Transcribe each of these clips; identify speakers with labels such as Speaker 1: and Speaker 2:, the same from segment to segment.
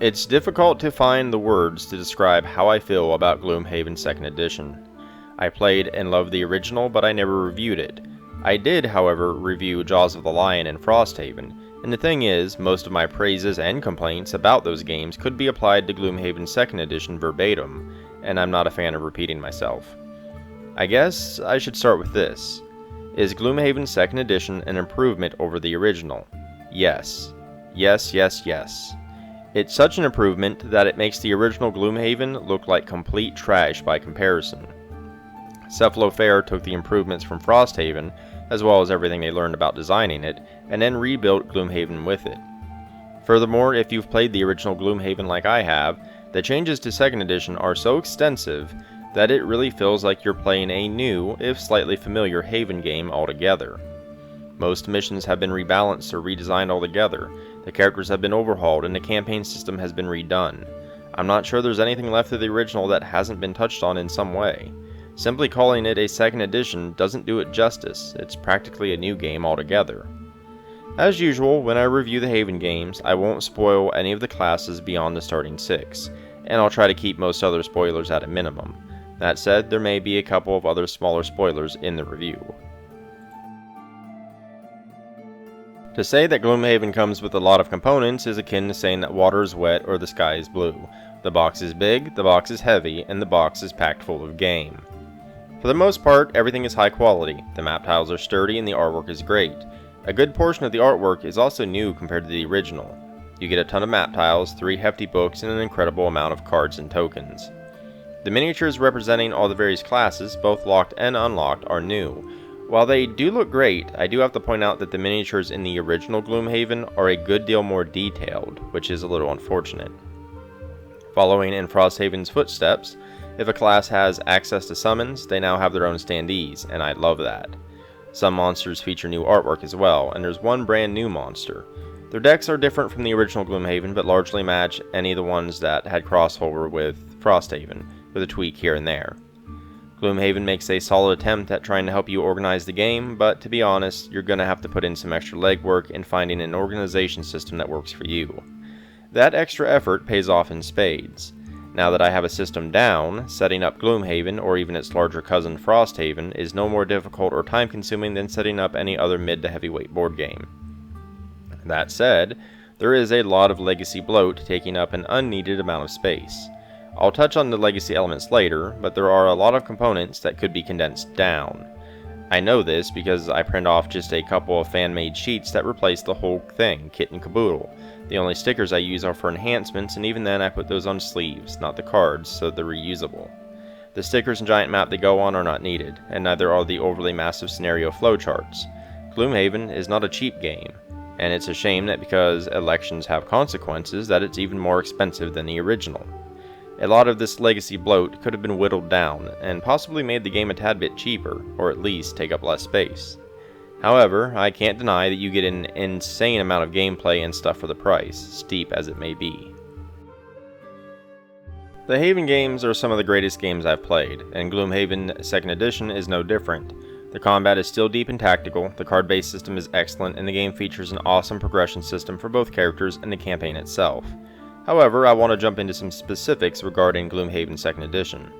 Speaker 1: It's difficult to find the words to describe how I feel about Gloomhaven 2nd Edition. I played and loved the original, but I never reviewed it. I did, however, review Jaws of the Lion and Frosthaven, and the thing is, most of my praises and complaints about those games could be applied to Gloomhaven 2nd Edition verbatim, and I'm not a fan of repeating myself. I guess I should start with this. Is Gloomhaven 2nd Edition an improvement over the original? Yes. Yes, yes, yes. It's such an improvement that it makes the original Gloomhaven look like complete trash by comparison. Cephlaofair took the improvements from Frosthaven, as well as everything they learned about designing it, and then rebuilt Gloomhaven with it. Furthermore, if you've played the original Gloomhaven like I have, the changes to 2nd Edition are so extensive that it really feels like you're playing a new, if slightly familiar, Haven game altogether. Most missions have been rebalanced or redesigned altogether, the characters have been overhauled, and the campaign system has been redone. I'm not sure there's anything left of the original that hasn't been touched on in some way. Simply calling it a 2nd Edition doesn't do it justice, it's practically a new game altogether. As usual, when I review the Haven games, I won't spoil any of the classes beyond the starting 6, and I'll try to keep most other spoilers at a minimum. That said, there may be a couple of other smaller spoilers in the review. To say that Gloomhaven comes with a lot of components is akin to saying that water is wet or the sky is blue. The box is big, the box is heavy, and the box is packed full of game. For the most part, everything is high quality, the map tiles are sturdy, and the artwork is great. A good portion of the artwork is also new compared to the original. You get a ton of map tiles, 3 hefty books, and an incredible amount of cards and tokens. The miniatures representing all the various classes, both locked and unlocked, are new. While they do look great, I do have to point out that the miniatures in the original Gloomhaven are a good deal more detailed, which is a little unfortunate. Following in Frosthaven's footsteps, if a class has access to summons, they now have their own standees, and I love that. Some monsters feature new artwork as well, and there's one brand new monster. Their decks are different from the original Gloomhaven, but largely match any of the ones that had crossover with Frosthaven, with a tweak here and there. Gloomhaven makes a solid attempt at trying to help you organize the game, but to be honest, you're going to have to put in some extra legwork in finding an organization system that works for you. That extra effort pays off in spades. Now that I have a system down, setting up Gloomhaven, or even its larger cousin Frosthaven, is no more difficult or time-consuming than setting up any other mid to heavyweight board game. That said, there is a lot of legacy bloat taking up an unneeded amount of space. I'll touch on the legacy elements later, but there are a lot of components that could be condensed down. I know this because I print off just a couple of fan-made sheets that replace the whole thing, kit and caboodle. The only stickers I use are for enhancements, and even then I put those on sleeves, not the cards, so they're reusable. The stickers and giant map they go on are not needed, and neither are the overly massive scenario flowcharts. Gloomhaven is not a cheap game, and it's a shame that because elections have consequences that it's even more expensive than the original. A lot of this legacy bloat could have been whittled down, and possibly made the game a tad bit cheaper, or at least take up less space. However, I can't deny that you get an insane amount of gameplay and stuff for the price, steep as it may be. The Haven games are some of the greatest games I've played, and Gloomhaven 2nd Edition is no different. The combat is still deep and tactical, the card-based system is excellent, and the game features an awesome progression system for both characters and the campaign itself. However, I want to jump into some specifics regarding Gloomhaven 2nd Edition.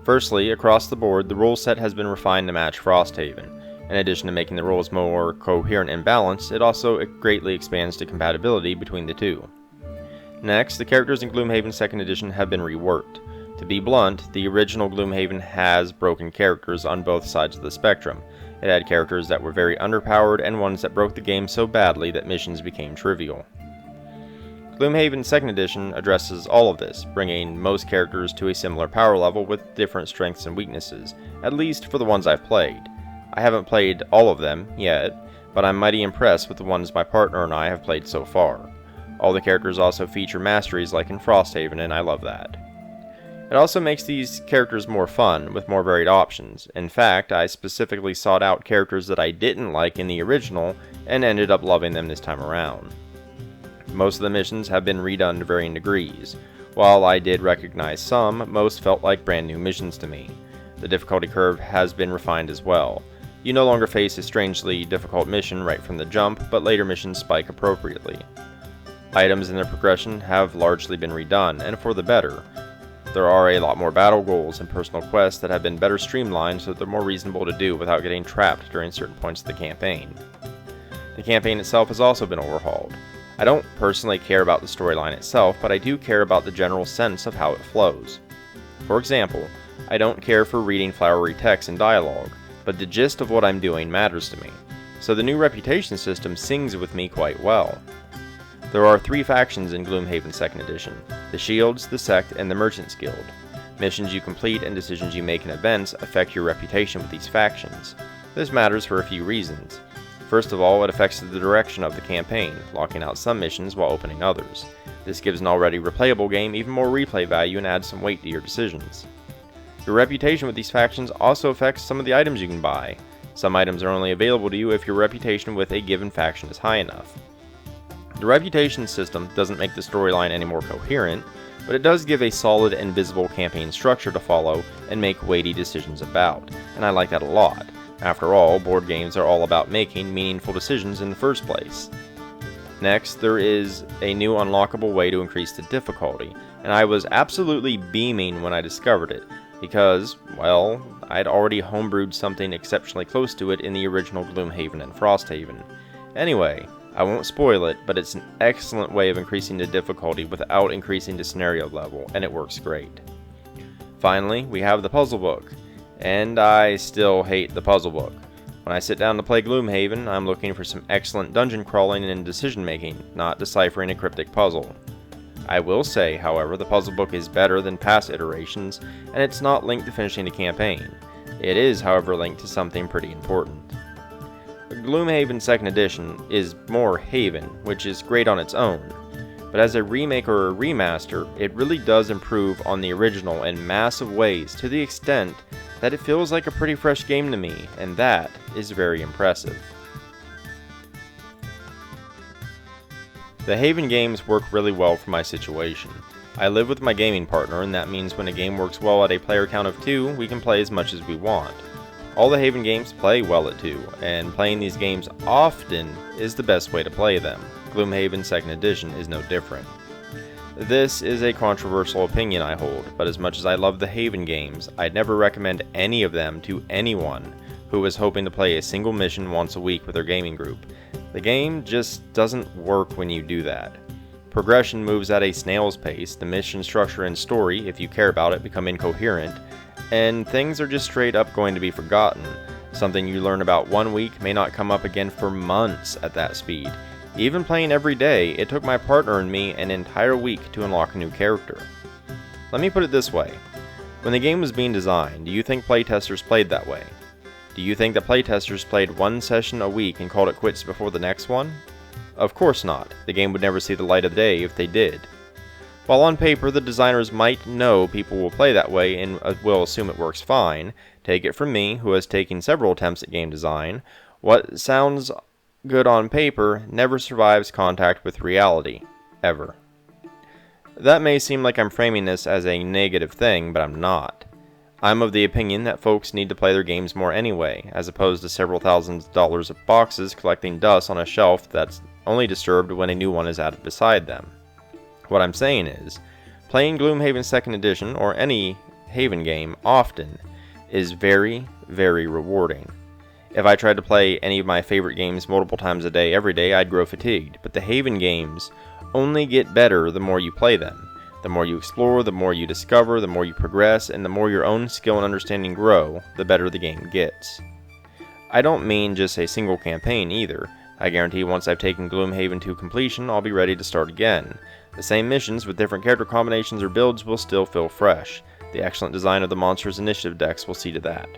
Speaker 1: Firstly, across the board, the rule set has been refined to match Frosthaven. In addition to making the rules more coherent and balanced, it also greatly expands the compatibility between the two. Next, the characters in Gloomhaven 2nd Edition have been reworked. To be blunt, the original Gloomhaven has broken characters on both sides of the spectrum. It had characters that were very underpowered and ones that broke the game so badly that missions became trivial. Gloomhaven 2nd Edition addresses all of this, bringing most characters to a similar power level with different strengths and weaknesses, at least for the ones I've played. I haven't played all of them yet, but I'm mighty impressed with the ones my partner and I have played so far. All the characters also feature masteries like in Frosthaven, and I love that. It also makes these characters more fun, with more varied options. In fact, I specifically sought out characters that I didn't like in the original, and ended up loving them this time around. Most of the missions have been redone to varying degrees. While I did recognize some, most felt like brand new missions to me. The difficulty curve has been refined as well. You no longer face a strangely difficult mission right from the jump, but later missions spike appropriately. Items and their progression have largely been redone, and for the better. There are a lot more battle goals and personal quests that have been better streamlined so that they're more reasonable to do without getting trapped during certain points of the campaign. The campaign itself has also been overhauled. I don't personally care about the storyline itself, but I do care about the general sense of how it flows. For example, I don't care for reading flowery text and dialogue, but the gist of what I'm doing matters to me, so the new reputation system sings with me quite well. There are 3 factions in Gloomhaven 2nd Edition: the Shields, the Sect, and the Merchants Guild. Missions you complete and decisions you make in events affect your reputation with these factions. This matters for a few reasons. First of all, it affects the direction of the campaign, locking out some missions while opening others. This gives an already replayable game even more replay value and adds some weight to your decisions. Your reputation with these factions also affects some of the items you can buy. Some items are only available to you if your reputation with a given faction is high enough. The reputation system doesn't make the storyline any more coherent, but it does give a solid and visible campaign structure to follow and make weighty decisions about, and I like that a lot. After all, board games are all about making meaningful decisions in the first place. Next, there is a new unlockable way to increase the difficulty, and I was absolutely beaming when I discovered it, because, well, I'd already homebrewed something exceptionally close to it in the original Gloomhaven and Frosthaven. Anyway, I won't spoil it, but it's an excellent way of increasing the difficulty without increasing the scenario level, and it works great. Finally, we have the puzzle book, and I still hate the puzzle book. When I sit down to play Gloomhaven, I'm looking for some excellent dungeon crawling and decision making, not deciphering a cryptic puzzle. I will say, however, the puzzle book is better than past iterations, and it's not linked to finishing the campaign. It is, however, linked to something pretty important. Gloomhaven 2nd Edition is more Haven, which is great on its own, but as a remake or a remaster, it really does improve on the original in massive ways to the extent that it feels like a pretty fresh game to me, and that is very impressive. The Haven games work really well for my situation. I live with my gaming partner, and that means when a game works well at a player count of 2, we can play as much as we want. All the Haven games play well at 2, and playing these games often is the best way to play them. Gloomhaven 2nd Edition is no different. This is a controversial opinion I hold, but as much as I love the Haven games, I'd never recommend any of them to anyone who is hoping to play a single mission once a week with their gaming group. The game just doesn't work when you do that. Progression moves at a snail's pace, the mission structure and story, if you care about it, become incoherent, and things are just straight up going to be forgotten. Something you learn about one week may not come up again for months at that speed. Even playing every day, it took my partner and me an entire week to unlock a new character. Let me put it this way. When the game was being designed, do you think playtesters played that way? Do you think that playtesters played one session a week and called it quits before the next one? Of course not. The game would never see the light of day if they did. While on paper the designers might know people will play that way and will assume it works fine, take it from me, who has taken several attempts at game design, what sounds good on paper never survives contact with reality. Ever. That may seem like I'm framing this as a negative thing, but I'm not. I'm of the opinion that folks need to play their games more anyway, as opposed to several $1,000s of boxes collecting dust on a shelf that's only disturbed when a new one is added beside them. What I'm saying is, playing Gloomhaven 2nd Edition, or any Haven game, often, is very, very rewarding. If I tried to play any of my favorite games multiple times a day every day, I'd grow fatigued, but the Haven games only get better the more you play them. The more you explore, the more you discover, the more you progress, and the more your own skill and understanding grow, the better the game gets. I don't mean just a single campaign either. I guarantee once I've taken Gloomhaven to completion, I'll be ready to start again. The same missions with different character combinations or builds will still feel fresh. The excellent design of the Monsters Initiative decks will see to that.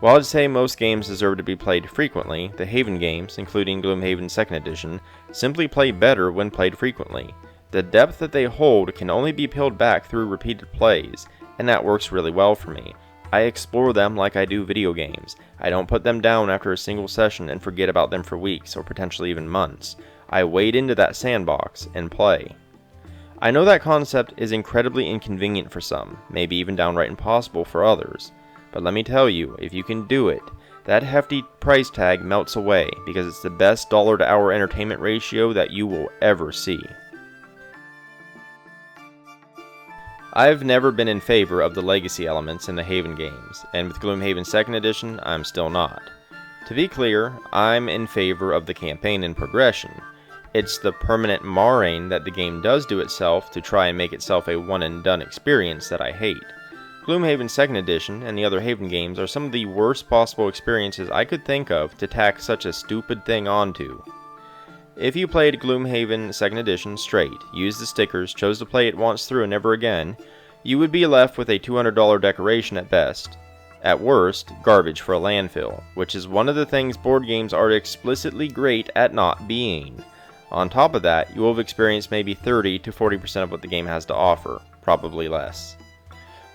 Speaker 1: While I'd say most games deserve to be played frequently, the Haven games, including Gloomhaven 2nd Edition, simply play better when played frequently. The depth that they hold can only be peeled back through repeated plays, and that works really well for me. I explore them like I do video games. I don't put them down after a single session and forget about them for weeks or potentially even months. I wade into that sandbox and play. I know that concept is incredibly inconvenient for some, maybe even downright impossible for others. But let me tell you, if you can do it, that hefty price tag melts away because it's the best dollar-to-hour entertainment ratio that you will ever see. I've never been in favor of the legacy elements in the Haven games, and with Gloomhaven 2nd Edition, I'm still not. To be clear, I'm in favor of the campaign and progression. It's the permanent marring that the game does to itself to try and make itself a one-and-done experience that I hate. Gloomhaven 2nd Edition and the other Haven games are some of the worst possible experiences I could think of to tack such a stupid thing onto. If you played Gloomhaven 2nd Edition straight, used the stickers, chose to play it once through and never again, you would be left with a $200 decoration at best. At worst, garbage for a landfill, which is one of the things board games are explicitly great at not being. On top of that, you will have experienced maybe 30 to 40% of what the game has to offer, probably less.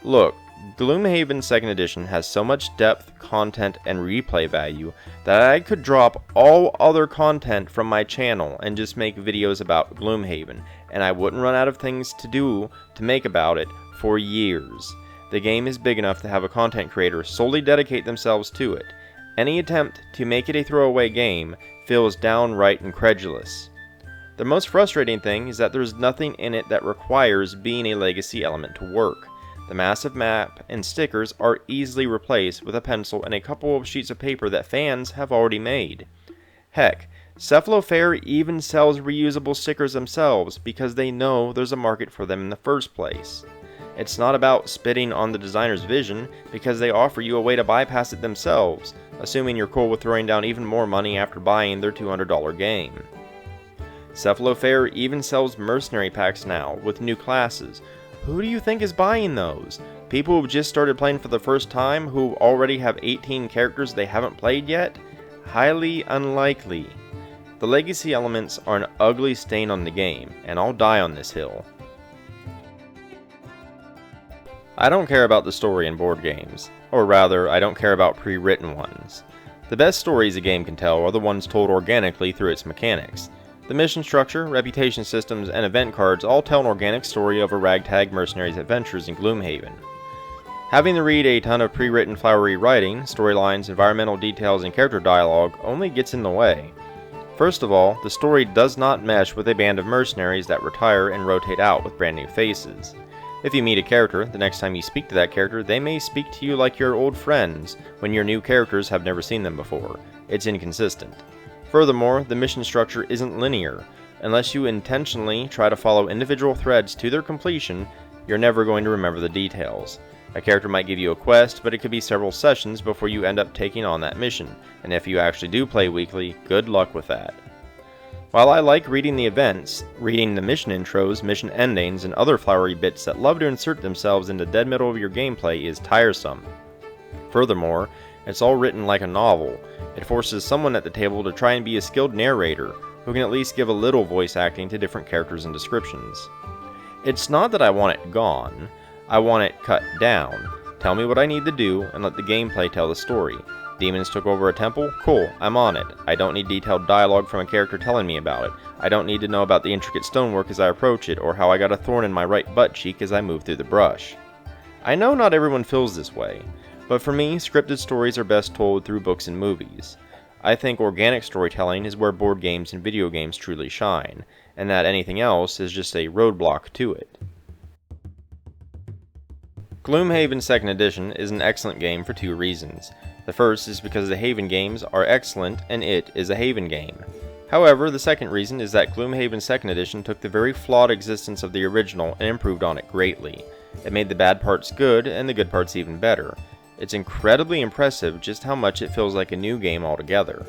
Speaker 1: Look, Gloomhaven 2nd Edition has so much depth, content, and replay value that I could drop all other content from my channel and just make videos about Gloomhaven, and I wouldn't run out of things to do to make about it for years. The game is big enough to have a content creator solely dedicate themselves to it. Any attempt to make it a throwaway game feels downright incredulous. The most frustrating thing is that there's nothing in it that requires being a legacy element to work. The massive map and stickers are easily replaced with a pencil and a couple of sheets of paper that fans have already made. Heck, Cephlaofair even sells reusable stickers themselves because they know there's a market for them in the first place. It's not about spitting on the designer's vision because they offer you a way to bypass it themselves, assuming you're cool with throwing down even more money after buying their $200 game. Cephlaofair even sells mercenary packs now with new classes. Who do you think is buying those? People who've just started playing for the first time who already have 18 characters they haven't played yet? Highly unlikely. The legacy elements are an ugly stain on the game, and I'll die on this hill. I don't care about the story in board games, or rather, I don't care about pre-written ones. The best stories a game can tell are the ones told organically through its mechanics. The mission structure, reputation systems, and event cards all tell an organic story of a ragtag mercenary's adventures in Gloomhaven. Having to read a ton of pre-written flowery writing, storylines, environmental details, and character dialogue only gets in the way. First of all, the story does not mesh with a band of mercenaries that retire and rotate out with brand new faces. If you meet a character, the next time you speak to that character, they may speak to you like your old friends, when your new characters have never seen them before. It's inconsistent. Furthermore, the mission structure isn't linear. Unless you intentionally try to follow individual threads to their completion, you're never going to remember the details. A character might give you a quest, but it could be several sessions before you end up taking on that mission, and if you actually do play weekly, good luck with that. While I like reading the events, reading the mission intros, mission endings, and other flowery bits that love to insert themselves in the dead middle of your gameplay is tiresome. Furthermore, it's all written like a novel. It forces someone at the table to try and be a skilled narrator, who can at least give a little voice acting to different characters and descriptions. It's not that I want it gone, I want it cut down. Tell me what I need to do, and let the gameplay tell the story. Demons took over a temple? Cool, I'm on it. I don't need detailed dialogue from a character telling me about it. I don't need to know about the intricate stonework as I approach it, or how I got a thorn in my right butt cheek as I move through the brush. I know not everyone feels this way, but for me, scripted stories are best told through books and movies. I think organic storytelling is where board games and video games truly shine, and that anything else is just a roadblock to it. Gloomhaven 2nd Edition is an excellent game for two reasons. The first is because the Haven games are excellent and it is a Haven game. However, the second reason is that Gloomhaven 2nd Edition took the very flawed existence of the original and improved on it greatly. It made the bad parts good and the good parts even better. It's incredibly impressive just how much it feels like a new game altogether.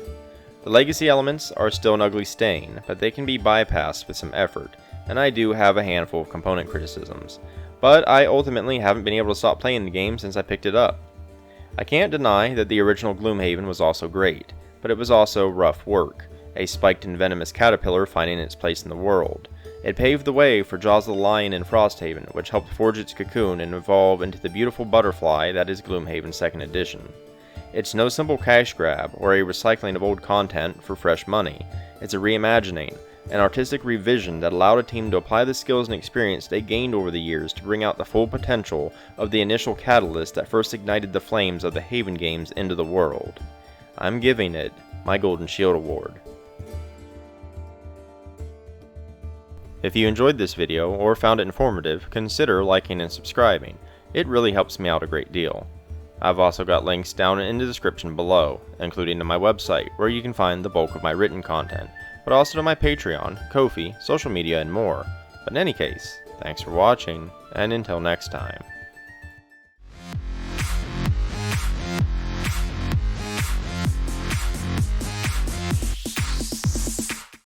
Speaker 1: The legacy elements are still an ugly stain, but they can be bypassed with some effort, and I do have a handful of component criticisms. But I ultimately haven't been able to stop playing the game since I picked it up. I can't deny that the original Gloomhaven was also great, but it was also rough work, a spiked and venomous caterpillar finding its place in the world. It paved the way for Jaws the Lion and Frosthaven, which helped forge its cocoon and evolve into the beautiful butterfly that is Gloomhaven 2nd Edition. It's no simple cash grab or a recycling of old content for fresh money. It's a reimagining, an artistic revision that allowed a team to apply the skills and experience they gained over the years to bring out the full potential of the initial catalyst that first ignited the flames of the Haven games into the world. I'm giving it my Golden Shield Award. If you enjoyed this video or found it informative, consider liking and subscribing. It really helps me out a great deal. I've also got links down in the description below, including to my website where you can find the bulk of my written content, but also to my Patreon, Ko-fi, social media, and more. But in any case, thanks for watching, and until next time.